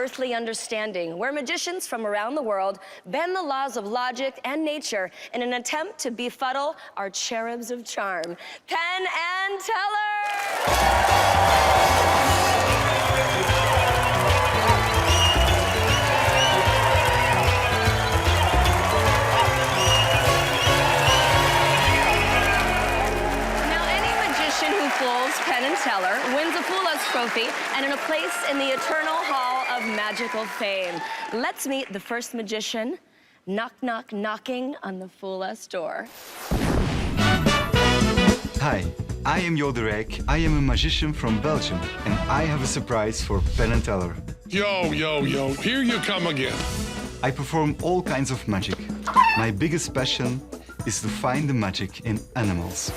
earthly understanding, where magicians from around the world bend the laws of logic and nature in an attempt to befuddle our cherubs of charm. Penn and Teller! Penn and Teller wins a Fool Us trophy and a place in the Eternal Hall of Magical Fame. Let's meet the first magician, knock, knock, knocking on the Fool Us door. Hi, I am Rijck. I am a magician from Belgium, and I have a surprise for Penn and Teller. Yo, yo, yo, here you come again. I perform all kinds of magic. My biggest passion is to find the magic in animals.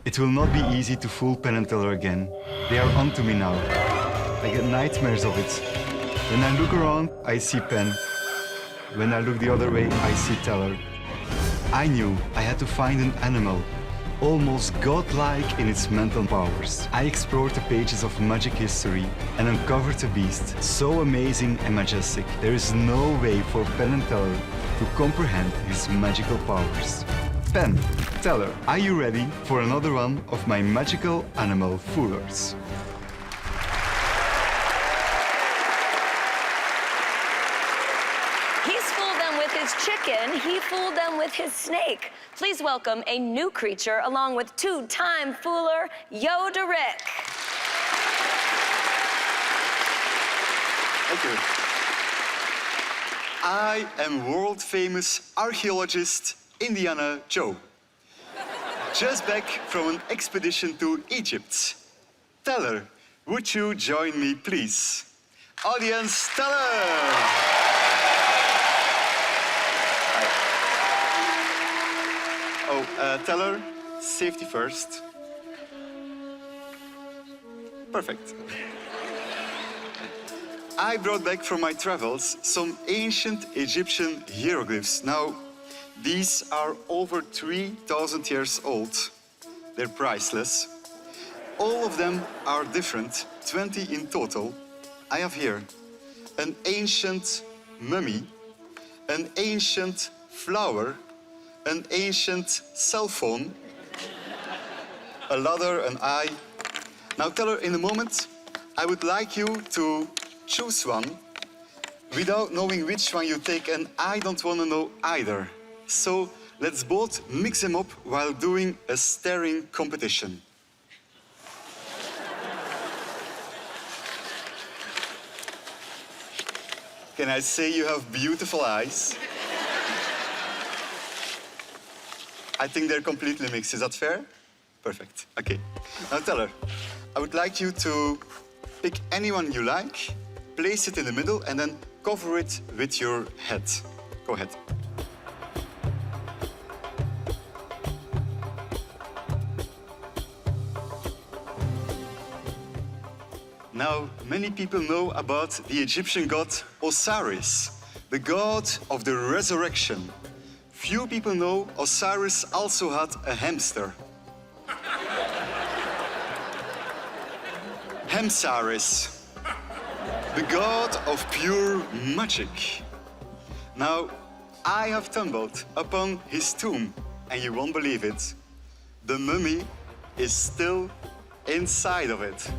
It will not be easy to fool Penn and Teller again. They are onto me now. I get nightmares of it. When I look around, I see Penn. When I look the other way, I see Teller. I knew I had to find an animal, almost godlike in its mental powers. I explored the pages of magic history and uncovered a beast so amazing and majestic. There is no way for Penn and Teller to comprehend his magical powers. Penn, Teller, are you ready for another one of my magical animal foolers? He's fooled them with his chicken, he fooled them with his snake. Please welcome a new creature along with two-time fooler, Rijck. Thank you. I am world-famous archaeologist Indiana Joe. Just back from an expedition to Egypt. Teller, would you join me, please? Audience, Teller! Oh, Teller, safety first. Perfect. I brought back from my travels some ancient Egyptian hieroglyphs. Now, these are over 3,000 years old. They're priceless. All of them are different, 20 in total. I have here an ancient mummy, an ancient flower, an ancient cell phone, a ladder, an eye. Now, Teller, in a moment, I would like you to choose one without knowing which one you take, and I don't want to know either. So let's both mix them up while doing a staring competition. Can I say you have beautiful eyes? I think they're completely mixed. Is that fair? Perfect. Okay. Now, Teller, I would like you to pick anyone you like, place it in the middle, and then cover it with your head. Go ahead. Now, many people know about the Egyptian god Osiris, the god of the resurrection. Few people know Osiris also had a hamster. Hamsaris, the god of pure magic. Now, I have stumbled upon his tomb, and you won't believe it. The mummy is still inside of it.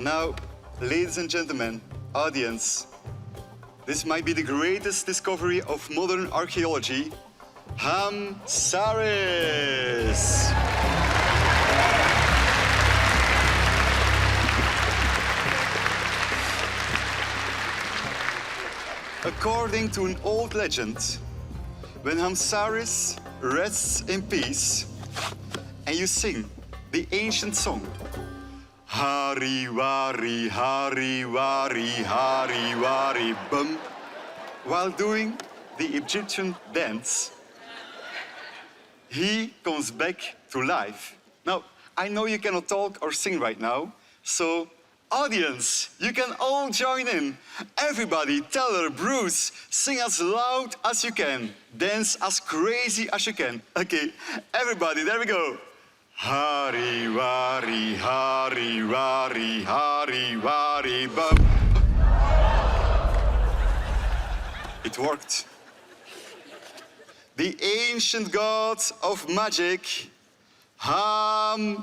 Now, ladies and gentlemen, audience, this might be the greatest discovery of modern archaeology, Hamsaris. According to an old legend, when Hamsaris rests in peace and you sing the ancient song, Hari wari, hari wari, hari wari, bum, while doing the Egyptian dance, he comes back to life. Now, I know you cannot talk or sing right now, so audience, you can all join in. Everybody, Teller, Bruce, sing as loud as you can. Dance as crazy as you can. Okay, everybody, there we go. Hari, wari, hari, wari, hari, wari, bum. It worked. The ancient god of magic, Hamster.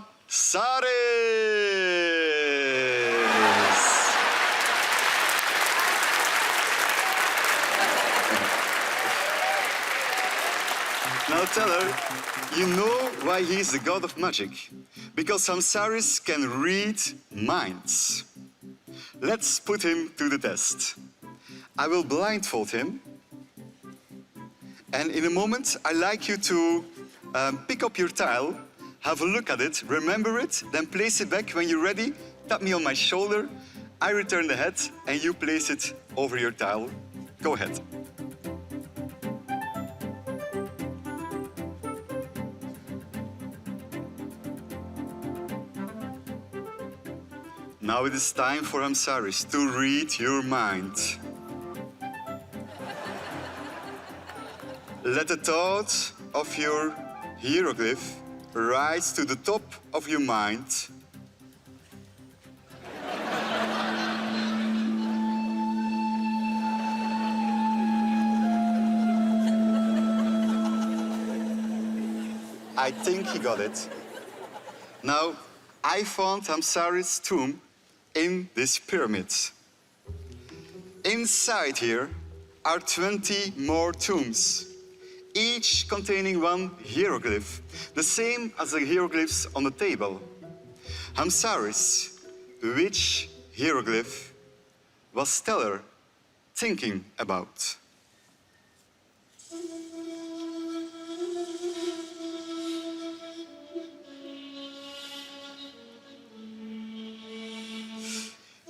Now, Teller, you know why he's the god of magic. Because Hamsaris can read minds. Let's put him to the test. I will blindfold him. And in a moment, I'd like you to pick up your tile, have a look at it, remember it, then place it back. When you're ready, tap me on my shoulder. I return the head, and you place it over your tile. Go ahead. Now it is time for Hamsaris to read your mind. Let the thought of your hieroglyph rise to the top of your mind. I think he got it. Now, I found Hamsaris' tomb in this pyramid. Inside here are 20 more tombs, each containing one hieroglyph, the same as the hieroglyphs on the table. Hamsaris, which hieroglyph was Teller thinking about?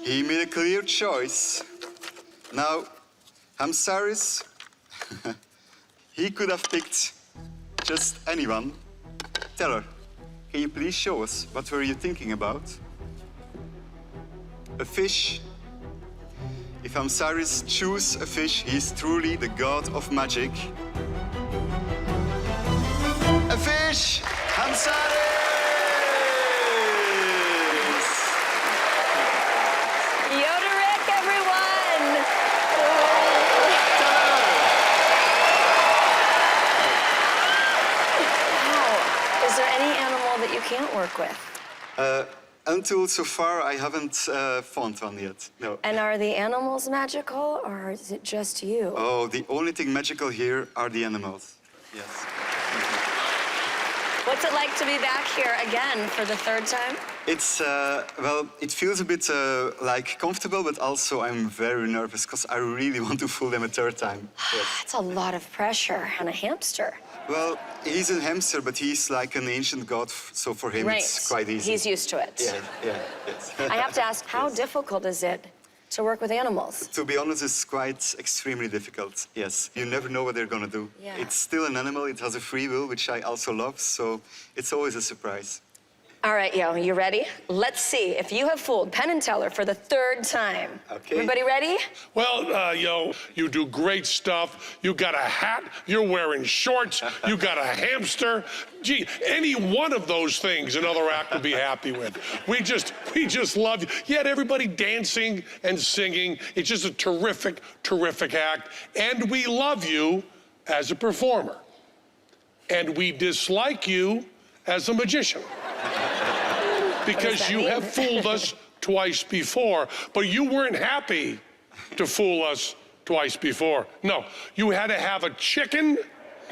He made a clear choice. Now, Hamsaris, he could have picked just anyone. Teller, can you please show us what were you thinking about? A fish. If Hamsaris choose a fish, he is truly the god of magic. A fish! Hamsaris! Rijck, everyone! Wow. Is there any animal that you can't work with? Until so far, I haven't found one yet, no. And are the animals magical, or is it just you? Oh, the only thing magical here are the animals. Yes. What's it like to be back here again for the third time? It's, well, it feels a bit like comfortable, but also I'm very nervous because I really want to fool them a third time. Yes. That's a lot of pressure on a hamster. Well, he's a hamster, but he's like an ancient god, so for him it's quite easy. He's used to it. Yes. I have to ask, how difficult is it to work with animals? To be honest, it's quite extremely difficult, yes. You never know what they're gonna do. Yeah. It's still an animal, it has a free will, which I also love, so it's always a surprise. All right, Yo, you ready? Let's see if you have fooled Penn Teller for the third time. Okay. Everybody ready? Well, Yo, you do great stuff. You got a hat, you're wearing shorts, you got a hamster. Gee, any one of those things another act would be happy with. We just love you. You had everybody dancing and singing. It's just a terrific, terrific act. And we love you as a performer. And we dislike you as a magician. Because you have fooled us twice before, but you weren't happy to fool us twice before. No, you had to have a chicken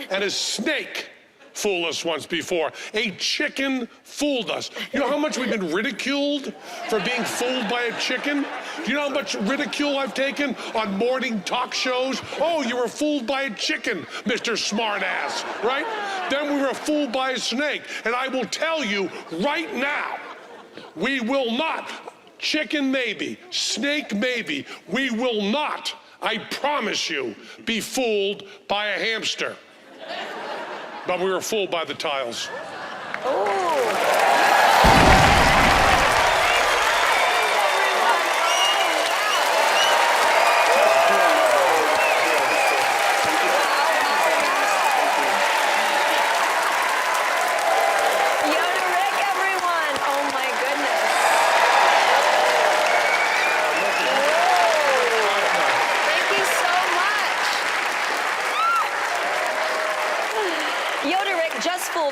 and a snake fool us once before. A chicken fooled us. You know how much we've been ridiculed for being fooled by a chicken? Do you know how much ridicule I've taken on morning talk shows? Oh, you were fooled by a chicken, Mr. Smartass, right? Then we were fooled by a snake. And I will tell you right now, we will not, chicken maybe, snake maybe, we will not, I promise you, be fooled by a hamster. But we were fooled by the tiles.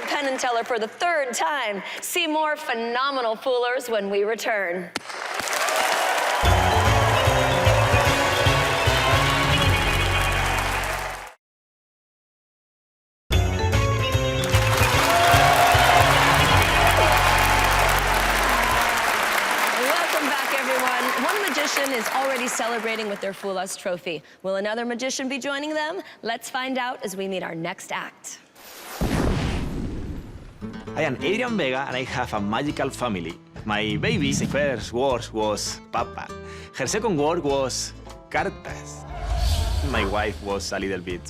Penn and Teller for the third time. See more phenomenal foolers when we return. Is already celebrating with their Fool Us trophy. Will another magician be joining them? Let's find out as we meet our next act. I am Adrian Vega and I have a magical family. My baby's first word was Papa. Her second word was Cartas. My wife was a little bit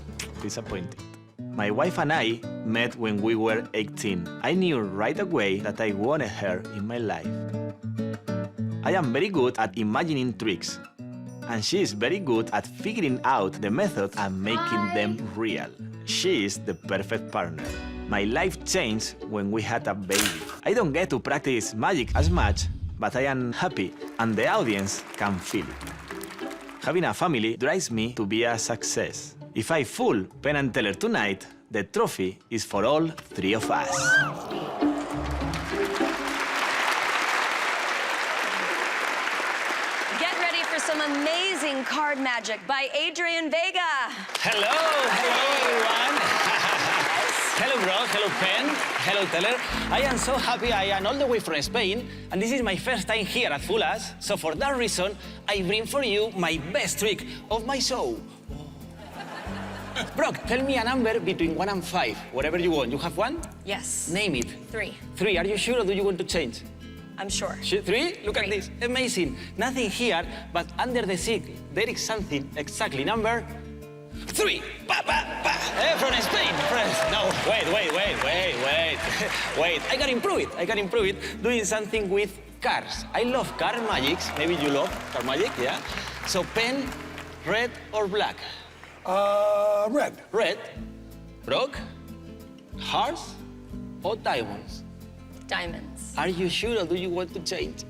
disappointed. My wife and I met when we were 18. I knew right away that I wanted her in my life. I am very good at imagining tricks, and she is very good at figuring out the methods and making them real. She is the perfect partner. My life changed when we had a baby. I don't get to practice magic as much, but I am happy, and the audience can feel it. Having a family drives me to be a success. If I fool Penn and Teller tonight, the trophy is for all three of us. Some amazing card magic by Adrian Vega. Hello everyone. Hello bro, hello Penn, hello Teller. I am so happy I am all the way from Spain, and this is my first time here at Fool Us. So for that reason, I bring for you my best trick of my show. Brock, tell me a number between 1 and 5, whatever you want. You have one? Yes. Name it. 3. 3, are you sure or do you want to change? I'm sure. 3? Look at this. Amazing. Nothing here, but under the seat, there is something exactly number 3. Pa, pa, pa. From Spain. No, wait. Wait, I can improve it. Doing something with cars. I love car magics. Maybe you love car magic, yeah? So pen, red or black? Red. Red. Brock, hearts or diamonds? Diamonds. Are you sure or do you want to change?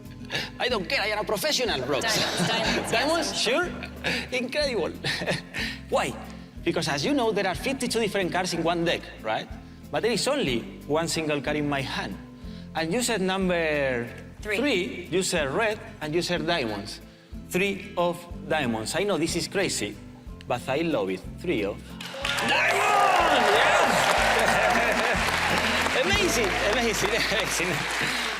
I don't care, I am a professional, bro. Diamonds. Diamonds? Yes, Sure? Incredible. Why? Because as you know, there are 52 different cards in one deck, right? But there is only one single card in my hand. And you said number 3, you said red, and you said diamonds. 3 of diamonds. I know this is crazy, but I love it. 3 of diamonds! Yes! Amazing.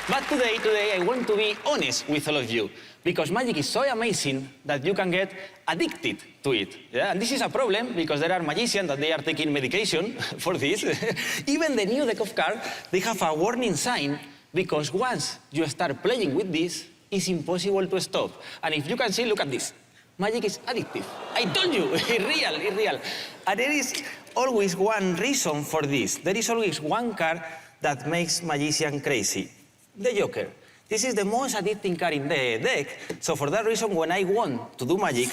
But today I want to be honest with all of you, because magic is so amazing that you can get addicted to it. Yeah? And this is a problem because there are magicians that they are taking medication for this. Even the new deck of cards, they have a warning sign, because once you start playing with this, it's impossible to stop. And if you can see, look at this. Magic is addictive. I told you, it's real. And there is always one reason for this. There is always one card that makes magician crazy. The Joker. This is the most addicting card in the deck. So for that reason, when I want to do magic,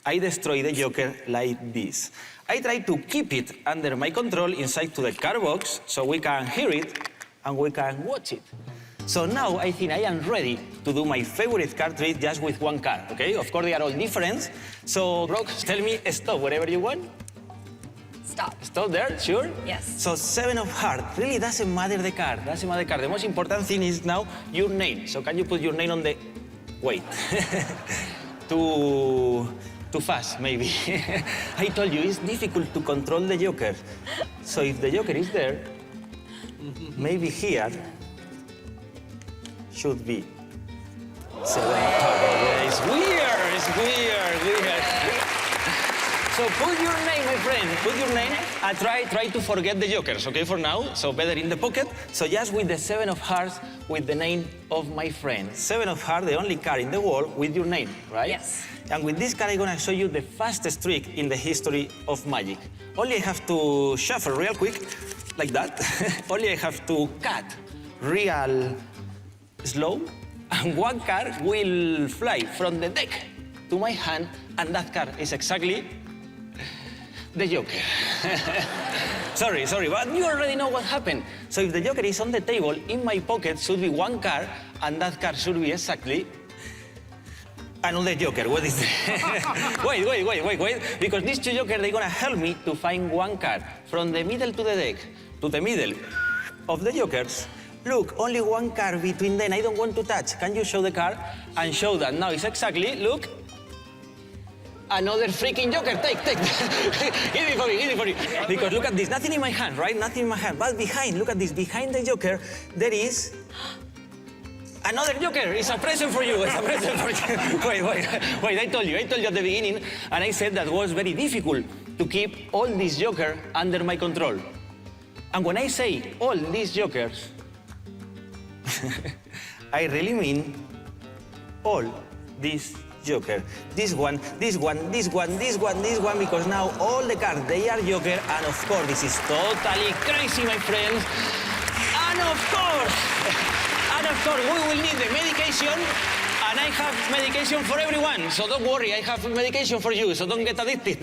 I destroy the Joker like this. I try to keep it under my control inside to the card box so we can hear it and we can watch it. So now I think I am ready to do my favorite card trick just with one card, okay? Of course, they are all different. So, Brock, tell me stop wherever you want. Stop. Stop there, sure? Yes. So 7 of hearts, really doesn't matter the card, The most important thing is now your name. So can you put your name on the... Wait. Too fast, maybe. I told you, it's difficult to control the Joker. So if the Joker is there, maybe here should be 7 of hearts. It's weird. So put your name, my friend, and try to forget the jokers, okay, for now. So better in the pocket. So just with the 7 of hearts, with the name of my friend. 7 of hearts, the only card in the world with your name, right? Yes. And with this card, I'm gonna show you the fastest trick in the history of magic. Only I have to shuffle real quick, like that. Only I have to cut real slow, and one card will fly from the deck to my hand, and that card is exactly the Joker. Sorry, but you already know what happened. So if the Joker is on the table, in my pocket should be one card, and that card should be exactly another Joker. What is that? Wait. Because these two Jokers, they're gonna help me to find one card from the middle to the deck, to the middle, of the jokers. Look, only one card between them. I don't want to touch. Can you show the card and show that? Now it's exactly, look. Another freaking joker. Take. Give it for me. Because look at this. Nothing in my hand, right? Nothing in my hand. But behind, look at this. Behind the joker, there is another joker. It's a present for you. It's a present for you. Wait. I told you at the beginning, and I said that was very difficult to keep all these jokers under my control. And when I say all these jokers, I really mean all these jokers. This one, because now all the cards, they are joker, and of course, this is totally crazy, my friends. And of course, we will need the medication, and I have medication for everyone. So don't worry, I have medication for you, so don't get addicted.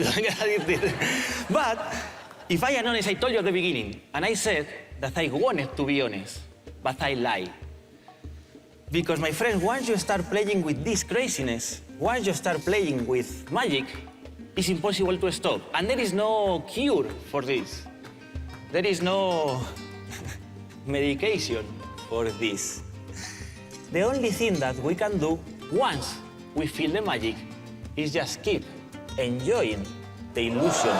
But if I am honest, I told you at the beginning, and I said that I wanted to be honest, but I lied. Because, my friends, once you start playing with this craziness, once you start playing with magic, it's impossible to stop. And there is no cure for this. There is no medication for this. The only thing that we can do once we feel the magic is just keep enjoying the illusion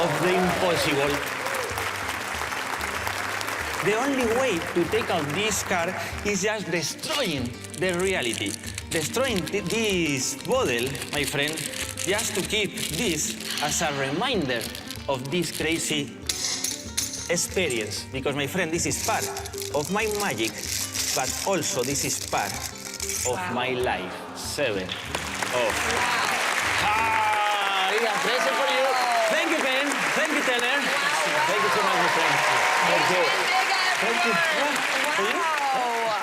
of the impossible. The only way to take out this card is just destroying the reality. Destroying this bottle, my friend, just to keep this as a reminder of this crazy experience. Because, my friend, this is part of my magic, but also this is part of my life. 7 of... Ah, it's a present for you. Thank you, Penn. Thank you, Teller. Thank you so much, my friend. Thank you. Thank you. Wow.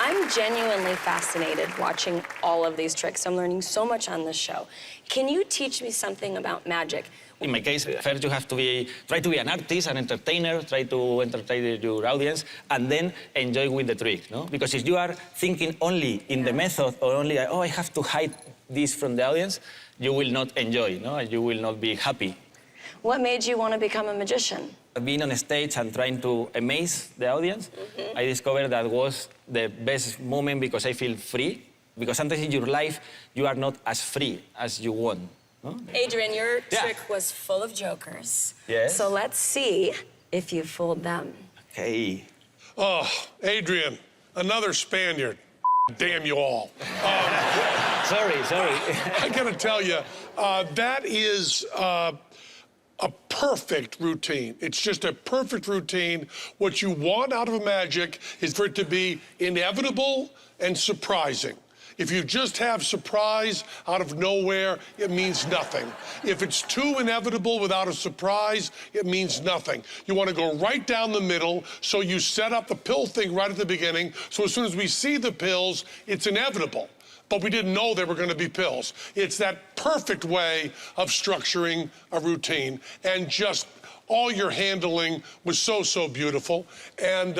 I'm genuinely fascinated watching all of these tricks. I'm learning so much on this show. Can you teach me something about magic? In my case, first you have to try to be an artist, an entertainer, try to entertain your audience, and then enjoy with the trick, no? Because if you are thinking only in the method, or only, oh, I have to hide this from the audience, you will not enjoy, no? You will not be happy. What made you want to become a magician? Being on stage and trying to amaze the audience, I discovered that was the best moment because I feel free. Because sometimes in your life, you are not as free as you want. No? Adrian, your trick was full of jokers. Yes. So let's see if you fooled them. Okay. Oh, Adrian, another Spaniard. Damn you all. Sorry. I gotta tell you, that is a perfect routine. It's just a perfect routine. What you want out of magic is for it to be inevitable and surprising. If you just have surprise out of nowhere, it means nothing. If it's too inevitable without a surprise, it means nothing. You want to go right down the middle, so you set up the pill thing right at the beginning, so as soon as we see the pills, it's inevitable. But we didn't know they were going to be pills. It's that perfect way of structuring a routine. And just all your handling was so beautiful. And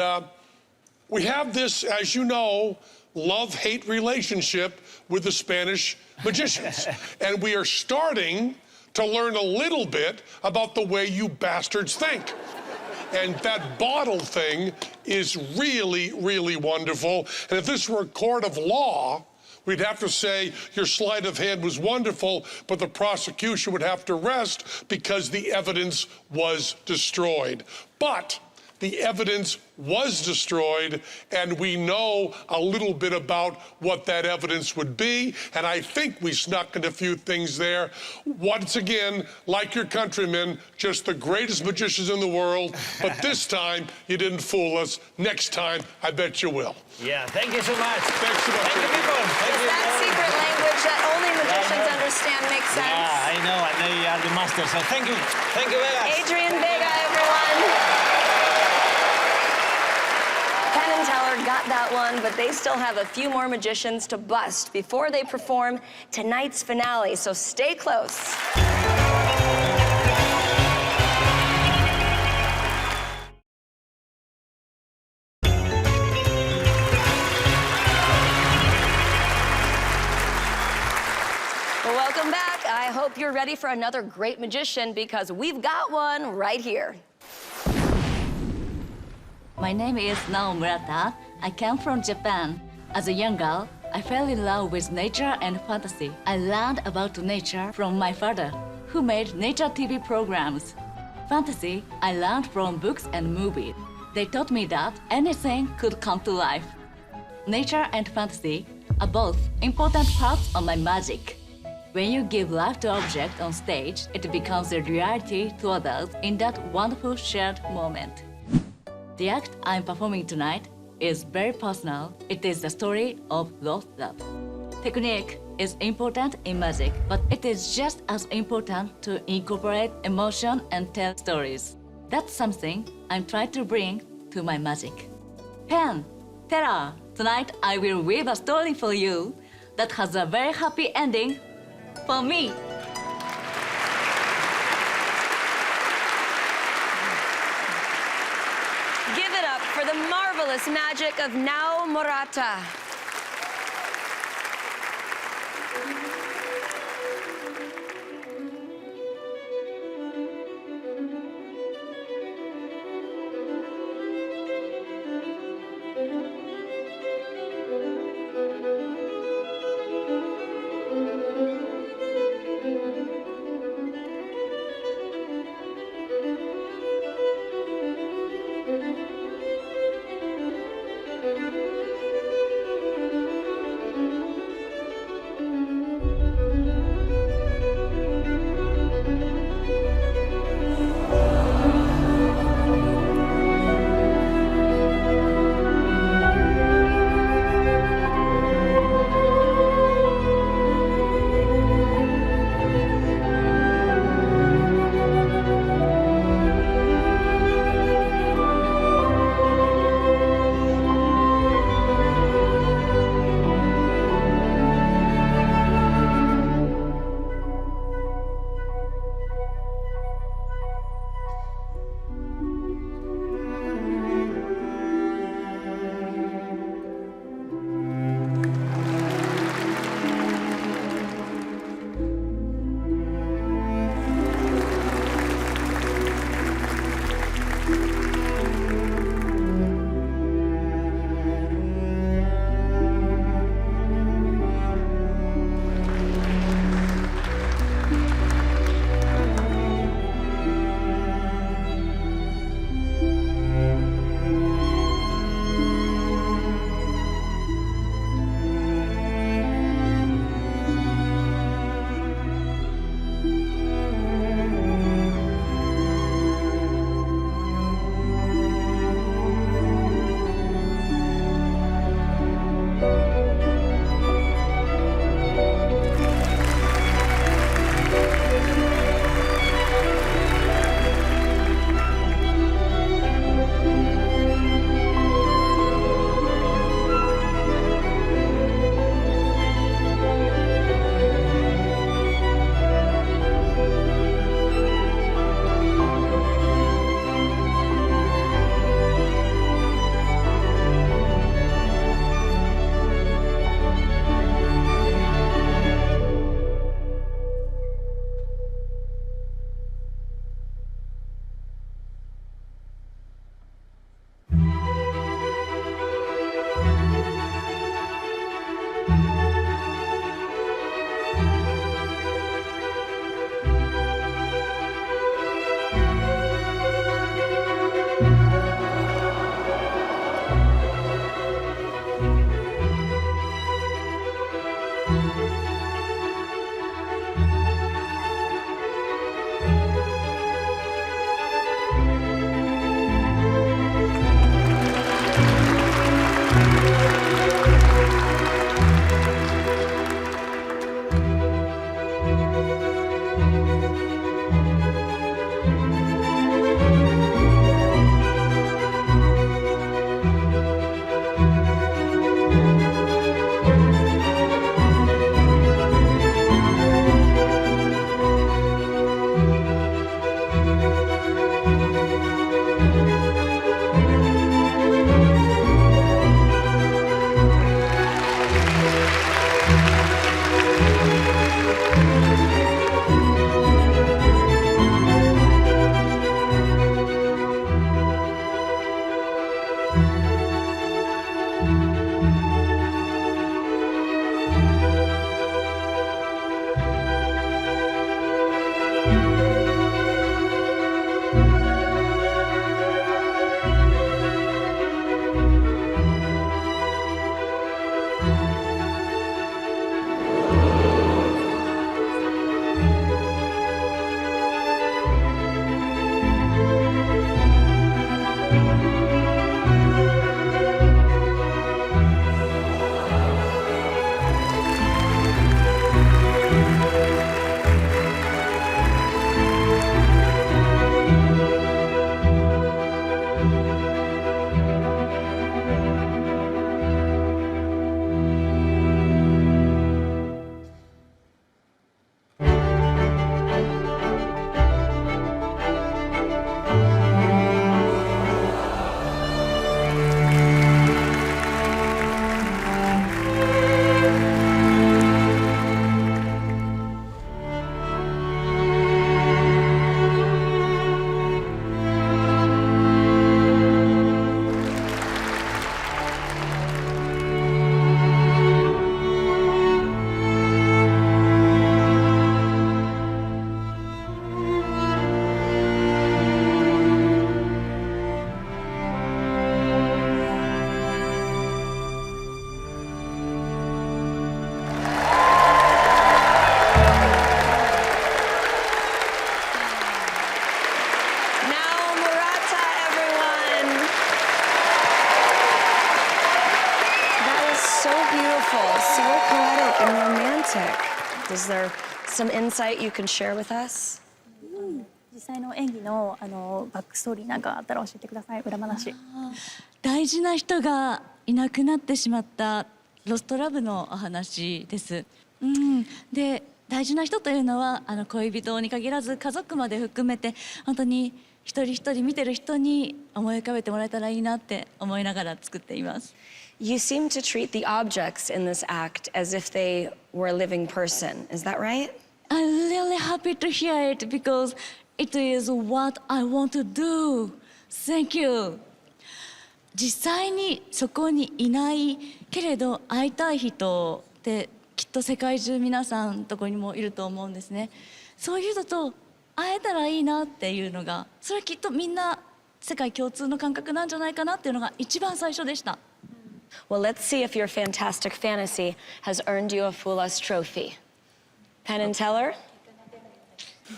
we have this, as you know, love-hate relationship with the Spanish magicians. And we are starting to learn a little bit about the way you bastards think. And that bottle thing is really wonderful. And if this were a court of law, we'd have to say your sleight of hand was wonderful, but the prosecution would have to rest because the evidence was destroyed. But the evidence was destroyed, and we know a little bit about what that evidence would be, and I think we snuck in a few things there. Once again, like your countrymen, just the greatest magicians in the world, but this time you didn't fool us. Next time, I bet you will. Yeah, thank you so much. Thanks so much. Thank you, people. Thank you. That secret language that only magicians understand makes sense. Yeah, I know, and they are the masters, so thank you. Thank you, Vega. Adrian Vega, everyone. Penn and Teller got that one, but they still have a few more magicians to bust before they perform tonight's finale, so stay close. Well, welcome back. I hope you're ready for another great magician because we've got one right here. My name is Nao Murata. I came from Japan. As a young girl, I fell in love with nature and fantasy. I learned about nature from my father, who made nature TV programs. Fantasy, I learned from books and movies. They taught me that anything could come to life. Nature and fantasy are both important parts of my magic. When you give life to object on stage, it becomes a reality to others in that wonderful shared moment. The act I'm performing tonight is very personal. It is the story of lost love. Technique is important in magic, but it is just as important to incorporate emotion and tell stories. That's something I'm trying to bring to my magic. Penn Teller, tonight I will weave a story for you that has a very happy ending for me. Give it up for the marvelous magic of Nao Murata. there some insight you can share with us? 実際の演技のバックストーリーなんかあったら教えてください。裏話。大事な人がいなくなってしまったロストラブのお話です。で大事な人というのは恋人に限らず家族まで含めて本当に一人一人見てる人に思い浮かべてもらえたらいいなって思いながら作っています。You seem to treat the objects in this act as if they were a living person. Is that right? I'm really happy to hear it because it is what I want to do. Thank you. 実際にそこにいないけれど会いたい人ってきっと世界中皆さんのとこにもいると思うんですね。そういう人と会えたらいいなっていうのがそれはきっとみんな世界共通の感覚なんじゃないかなっていうのが一番最初でした。Well, let's see if your fantastic fantasy has earned you a Fool Us trophy. Penn and Teller?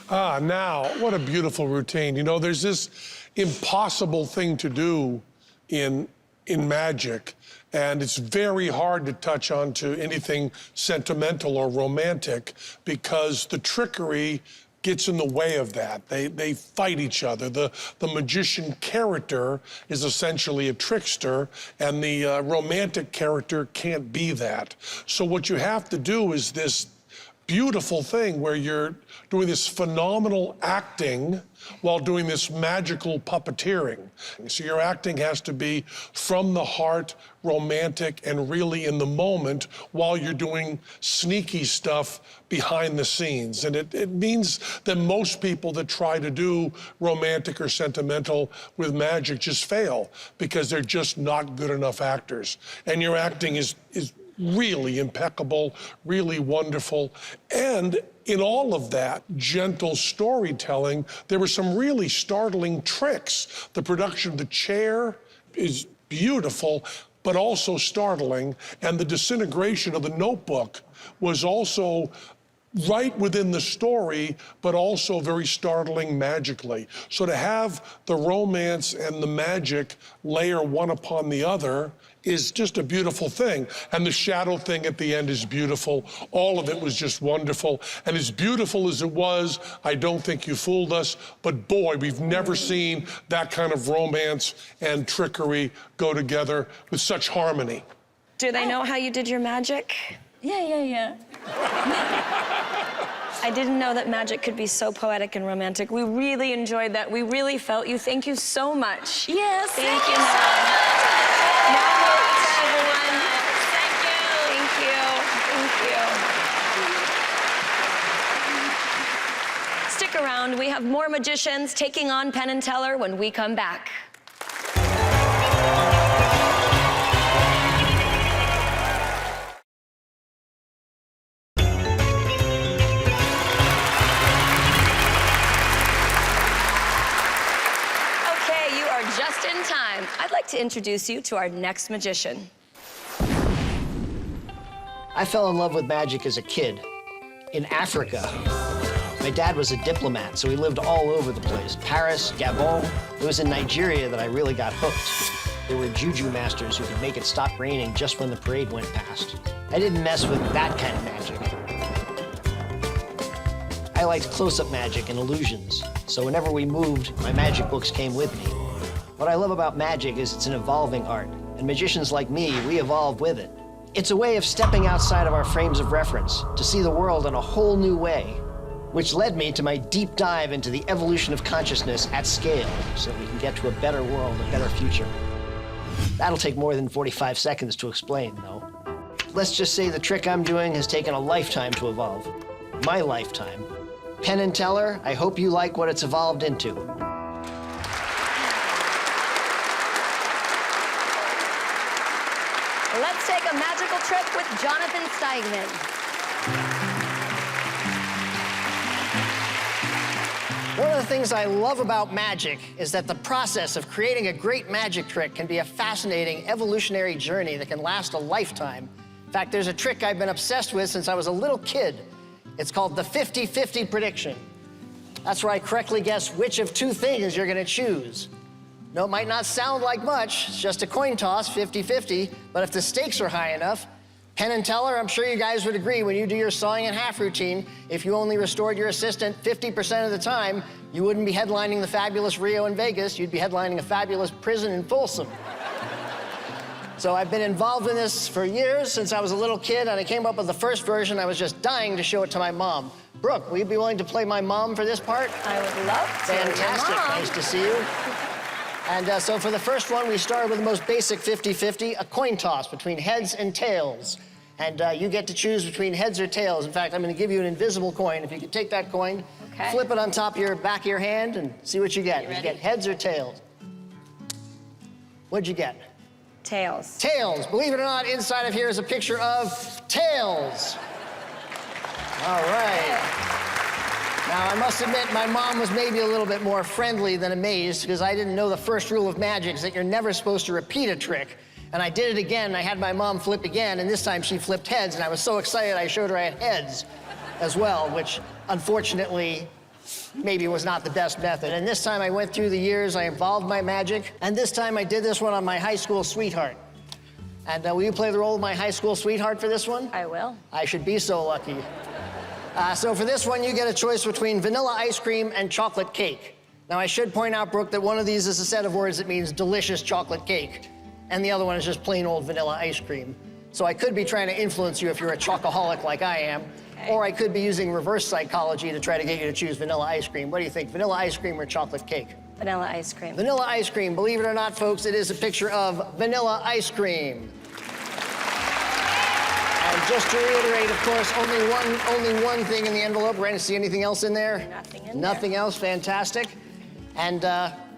Now, what a beautiful routine. You know, there's this impossible thing to do in magic, and it's very hard to touch onto anything sentimental or romantic because the trickery gets in the way of that. They fight each other. The magician character is essentially a trickster, and the romantic character can't be that. So what you have to do is this beautiful thing where you're doing this phenomenal acting while doing this magical puppeteering. So your acting has to be from the heart, romantic, and really in the moment while you're doing sneaky stuff behind the scenes. And it means that most people that try to do romantic or sentimental with magic just fail because they're just not good enough actors. And your acting is really impeccable, really wonderful. And in all of that gentle storytelling, there were some really startling tricks. The production of the chair is beautiful, but also startling. And the disintegration of the notebook was also right within the story, but also very startling magically. So to have the romance and the magic layer one upon the other is just a beautiful thing. And the shadow thing at the end is beautiful. All of it was just wonderful. And as beautiful as it was, I don't think you fooled us. But boy, we've never seen that kind of romance and trickery go together with such harmony. Do they know how you did your magic? Yeah. I didn't know that magic could be so poetic and romantic. We really enjoyed that. We really felt you. Thank you so much. Yes, Thank you, Nao Murata, everyone. Thank you. Stick around. We have more magicians taking on Penn and Teller when we come back. Just in time. I'd like to introduce you to our next magician. I fell in love with magic as a kid in Africa. My dad was a diplomat, so we lived all over the place. Paris, Gabon. It was in Nigeria that I really got hooked. There were juju masters who could make it stop raining just when the parade went past. I didn't mess with that kind of magic. I liked close-up magic and illusions, so whenever we moved, my magic books came with me. What I love about magic is it's an evolving art, and magicians like me, we evolve with it. It's a way of stepping outside of our frames of reference to see the world in a whole new way, which led me to my deep dive into the evolution of consciousness at scale so we can get to a better world, a better future. That'll take more than 45 seconds to explain, though. Let's just say the trick I'm doing has taken a lifetime to evolve. My lifetime. Penn and Teller, I hope you like what it's evolved into. Let's take a magical trip with Jonathan Steigman. One of the things I love about magic is that the process of creating a great magic trick can be a fascinating evolutionary journey that can last a lifetime. In fact, there's a trick I've been obsessed with since I was a little kid. It's called the 50-50 prediction. That's where I correctly guess which of two things you're gonna choose. No, it might not sound like much, it's just a coin toss, 50-50, but if the stakes are high enough, Penn Teller, I'm sure you guys would agree, when you do your sawing in half routine, if you only restored your assistant 50% of the time, you wouldn't be headlining the fabulous Rio in Vegas, you'd be headlining a fabulous prison in Folsom. So I've been involved in this for years, since I was a little kid, and I came up with the first version. I was just dying to show it to my mom. Brooke, will you be willing to play my mom for this part? I would love to. Fantastic, Mom. nice to see you. And so for the first one, we started with the most basic 50-50, a coin toss between heads and tails. And you get to choose between heads or tails. In fact, I'm going to give you an invisible coin. If you could take that coin, flip it on top of your back of your hand and see what you get. You get heads or tails. What'd you get? Tails. Tails. Believe it or not, inside of here is a picture of tails. All right. Now, I must admit, my mom was maybe a little bit more friendly than amazed, because I didn't know the first rule of magic is that you're never supposed to repeat a trick. And I did it again, and I had my mom flip again, and this time she flipped heads, and I was so excited I showed her I had heads as well, which unfortunately maybe was not the best method. And this time I went through the years, I evolved my magic, and this time I did this one on my high school sweetheart. And will you play the role of my high school sweetheart for this one? I will. I should be so lucky. So for this one, you get a choice between vanilla ice cream and chocolate cake. Now, I should point out, Brooke, that one of these is a set of words that means delicious chocolate cake, and the other one is just plain old vanilla ice cream. So I could be trying to influence you if you're a chocoholic like I am, or I could be using reverse psychology to try to get you to choose vanilla ice cream. What do you think, vanilla ice cream or chocolate cake? Vanilla ice cream. Vanilla ice cream. Believe it or not, folks, it is a picture of vanilla ice cream. And just to reiterate, of course, only one thing in the envelope. We're going to see anything else in there? Nothing in Nothing else. Fantastic. And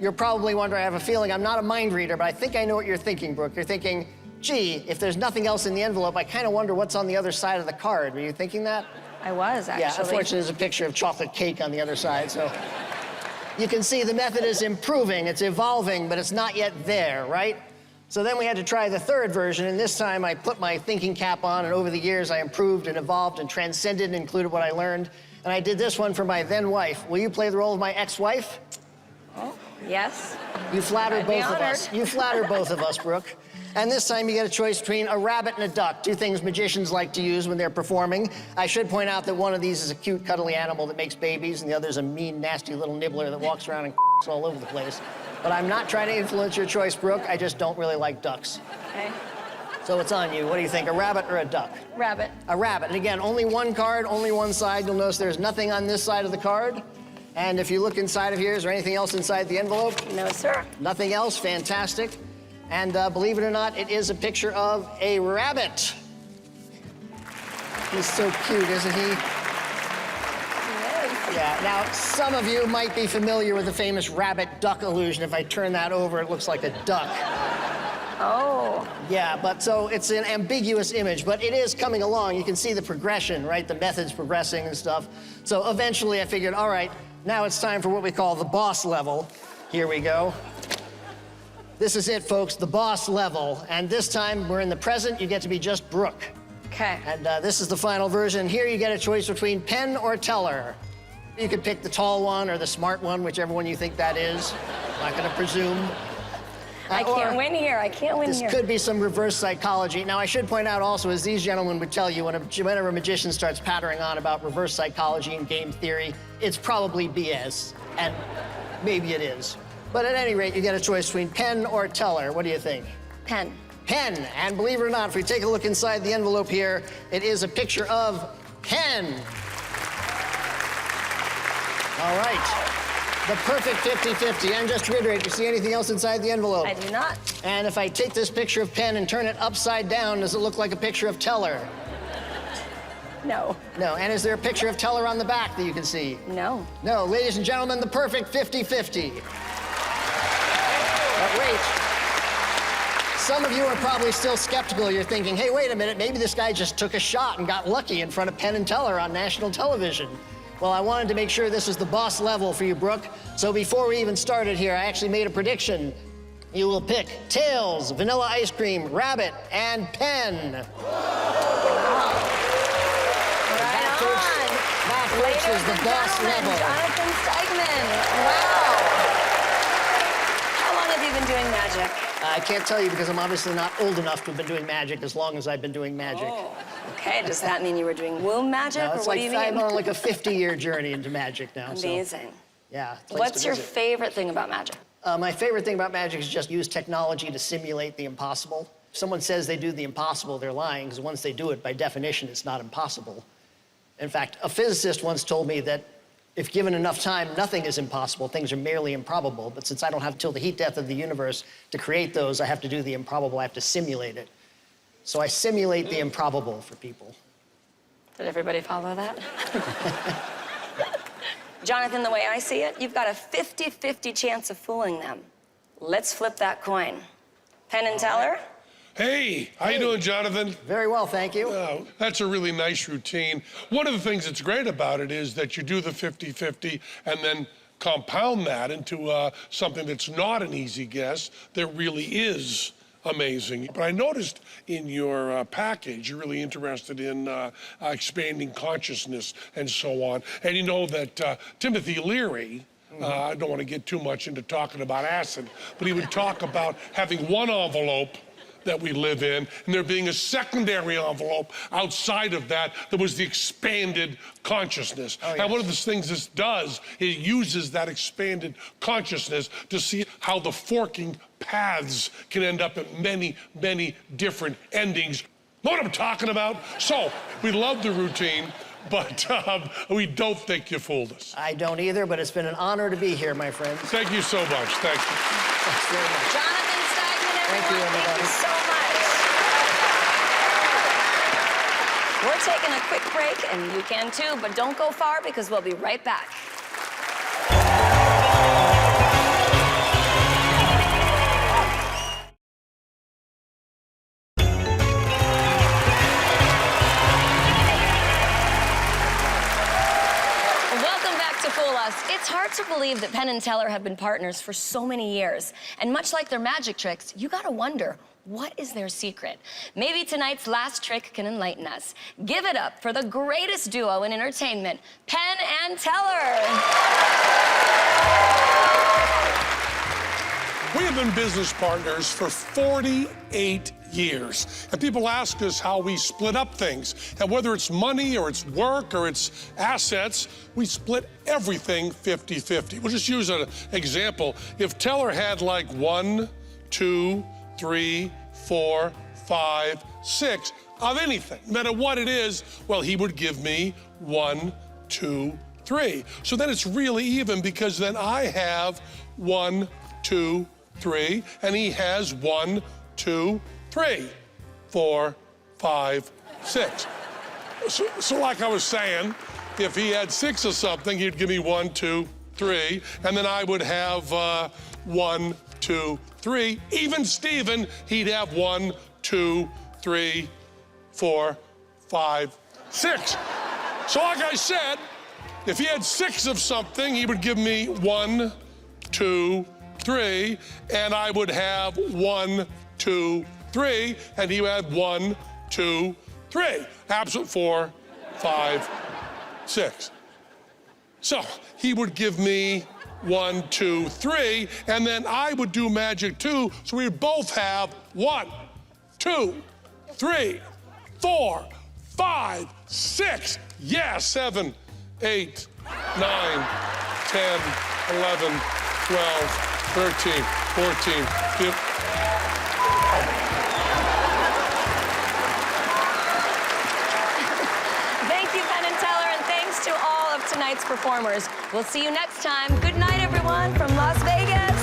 you're probably wondering, I have a feeling, I'm not a mind reader, but I think I know what you're thinking, Brooke. You're thinking, gee, if there's nothing else in the envelope, I kind of wonder what's on the other side of the card. Were you thinking that? I was, actually. Yeah, unfortunately, there's a picture of chocolate cake on the other side, so. You can see the method is improving, it's evolving, but it's not yet there, right? So then we had to try the third version, and this time I put my thinking cap on, and over the years I improved and evolved and transcended and included what I learned. And I did this one for my then wife. Will you play the role of my ex-wife? Oh, yes. You flatter I'd be both of us. honored. You flatter both of us, Brooke. And this time you get a choice between a rabbit and a duck, two things magicians like to use when they're performing. I should point out that one of these is a cute, cuddly animal that makes babies, and the other is a mean, nasty little nibbler that walks around and all over the place. But I'm not trying to influence your choice, Brooke. I just don't really like ducks. Okay. So it's on you. What do you think, a rabbit or a duck? Rabbit. A rabbit. And again, only one card, only one side. You'll notice there's nothing on this side of the card. And if you look inside of here, is there anything else inside the envelope? No, sir. Nothing else. Fantastic. And believe it or not, it is a picture of a rabbit. He's so cute, isn't he? Yeah, now, some of you might be familiar with the famous rabbit-duck illusion. If I turn that over, it looks like a duck. Oh. Yeah, but so it's an ambiguous image, but it is coming along. You can see the progression, right? The method's progressing and stuff. So eventually I figured, all right, now it's time for what we call the boss level. Here we go. This is it, folks, the boss level. And this time we're in the present. You get to be just Brooke. Okay. And this is the final version. Here you get a choice between Penn or Teller. You could pick the tall one or the smart one, whichever one you think that is. I'm not going to presume. I can't win here. I can't win here. This could be some reverse psychology. Now, I should point out also, as these gentlemen would tell you, whenever a magician starts pattering on about reverse psychology and game theory, it's probably BS, and maybe it is. But at any rate, you get a choice between Penn or Teller. What do you think? Penn. Penn. And believe it or not, if we take a look inside the envelope here, it is a picture of Penn. All right. The perfect 50-50. And just to reiterate, do you see anything else inside the envelope? I do not. And if I take this picture of Penn and turn it upside down, does it look like a picture of Teller? No. No. And is there a picture of Teller on the back that you can see? No. No. Ladies and gentlemen, the perfect 50-50. But wait. Some of you are probably still skeptical. You're thinking, hey, wait a minute, maybe this guy just took a shot and got lucky in front of Penn and Teller on national television. Well, I wanted to make sure this is the boss level for you, Brooke. So before we even started here, I actually made a prediction. You will pick tails, vanilla ice cream, rabbit, and Penn. Right That, on. folks, is the boss level. Jonathan Steigman. Wow. How long have you been doing magic? I can't tell you because I'm obviously not old enough to have been doing magic as long as I've been doing magic. Oh, okay. Does that mean you were doing womb magic, No, or it's what like do you mean? I'm on like a 50-year journey into magic now. Amazing. So, yeah. Place What's to your visit. favorite thing about magic? My favorite thing about magic is just use technology to simulate the impossible. If someone says they do the impossible, they're lying, because once they do it, by definition, it's not impossible. In fact, a physicist once told me that if given enough time, nothing is impossible. Things are merely improbable. But since I don't have till the heat death of the universe to create those, I have to do the improbable. I have to simulate it. So I simulate the improbable for people. Did everybody follow that? Jonathan, the way I see it, you've got a 50-50 chance of fooling them. Let's flip that coin. Penn and Teller? Hey, how you doing, Jonathan? Very well, thank you. Oh, that's a really nice routine. One of the things that's great about it is that you do the 50-50 and then compound that into something that's not an easy guess that really is amazing. But I noticed in your package, you're really interested in expanding consciousness and so on. And you know that Timothy Leary, I don't want to get too much into talking about acid, but he would talk about having one envelope that we live in, and there being a secondary envelope outside of that that was the expanded consciousness. Oh, yes. And one of the things this does, it uses that expanded consciousness to see how the forking paths can end up at many, many different endings. Know what I'm talking about? So, we love the routine, but we don't think you fooled us. I don't either, but it's been an honor to be here, my friends. Thank you so much. Thank you. Thanks very much. Jonathan Steigman, everyone. Thank you, everybody. Thank you so much. We're taking a quick break, and you can too, but don't go far because we'll be right back. Welcome back to Fool Us. It's hard to believe that Penn and Teller have been partners for so many years. And much like their magic tricks, you gotta wonder, what is their secret? Maybe tonight's last trick can enlighten us. Give it up for the greatest duo in entertainment, Penn and Teller. We have been business partners for 48 years. And people ask us how we split up things. And whether it's money or it's work or it's assets, we split everything 50-50. We'll just use an example. If Teller had like 1, 2, 3, 4, 5, 6 of anything, no matter what it is, well, he would give me 1, 2, 3. So then it's really even because then I have 1, 2, 3, and he has 1, 2, 3, 4, 5, 6. So like I was saying, if he had 6 of something, he'd give me 1, 2, 3, and then I would have 1, 2, 3. Even Steven, he'd have 1, 2, 3, 4, 5, 6. So like I said, if he had 6 of something, he would give me 1, 2, 3, and I would have 1, 2, 3, and he had 1, 2, 3. Absolute 4, 5, 6. So he would give me 1, 2, 3, and then I would do magic too, so we would both have 1, 2, 3, 4, 5, 6. Yeah, 7, 8, 9, 10, 11, 12, 13, 14, 15. Thank you, Penn and Teller, and thanks to all of tonight's performers. We'll see you next time. Good night, everyone, from Las Vegas.